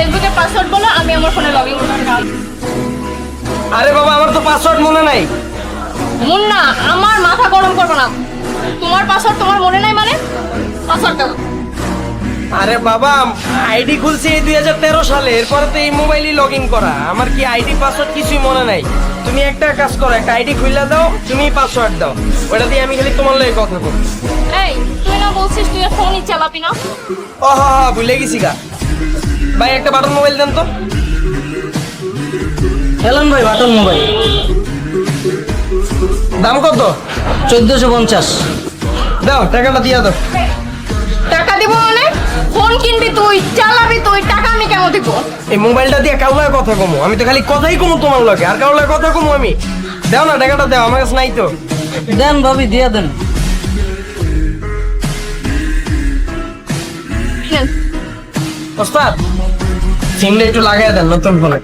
ফেসবুকের পাসওয়ার্ড বলো, আমি আমার ফোনে লগইন করতে পারি। আরে বাবা আমার তো পাসওয়ার্ড মনে নাই। মুন্না, আমার মাথা গরম করবে না। তোমার পাসওয়ার্ড তোমার মনে নাই মানে? পাসওয়ার্ড দাও। আরে বাবা আইডি খুলছি এই 2013 সালে, এরপরে তো এই মোবাইলই লগ ইন করা। আমার কি আইডি পাসওয়ার্ড কিছুই মনে নাই। তুমি একটা কাজ করো, একটা আইডি খুলে দাও, তুমি পাসওয়ার্ড দাও, ওটা দিয়ে আমি খালি তোমার লগে কথা বলবো। এই, তুই না বলছিস তুই আর ফোনই চালাবি না? ও হ্যাঁ ভুলে গেছি গা। ভাই একটা বাটন মোবাইল দেন তো। এলেন ভাই বাটন মোবাইল দাম কত? 1450। দাও টাকাটা দিয়া দাও। টাকা দিব মানে? ফোন কিনবি তুই, চালাবি তুই, টাকা আমি কেন দিব? এই মোবাইলটা দিয়ে কারোর লগে কথা কমো, আমি তো খালি কথাই কমো তোমার লগে, আর কারোর লগে কথা কমো আমি। দাও না টাকাটা দাও, আমার কাছে নাই তো। দেন ভাবি দিয়ে দেন। নেন। ওস্তাদ সিমটা একটু লাগাই দেন নতুন ফোনে।